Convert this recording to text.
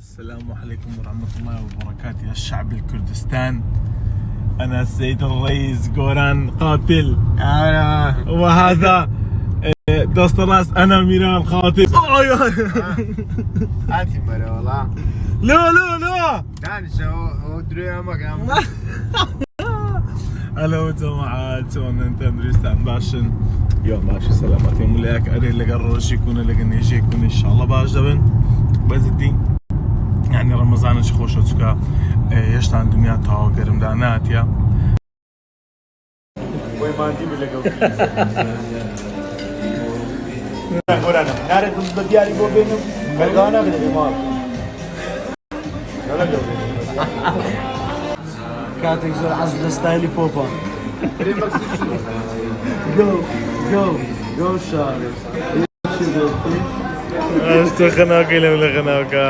السلام عليكم ورحمة الله وبركاته يا الشعب الكردستان. أنا السيد الرئيس جوران قاتل. وهذا دوست راس أنا ميران خاطب. هاتي مرة والله. لا تعال شو ودري مكان. أنا وجماعة شلون أنت دريستان باشن يوم باشي سلامات يوم لك أري اللي قرروش يكون اللي قنيجي يكون إن شاء الله باش دبن بزدي يعني رمضان خوش وتكا يشتان دنيا تاو قرم دانات يا وين ما عندي ولا قوي. ورانا نعرف بدياري بو بينهم فرقانا بالإمام. ولا قوي. كاتك زور عزل ستايلي بوبا. جو شارع. اشتو خناقي ولا خناقة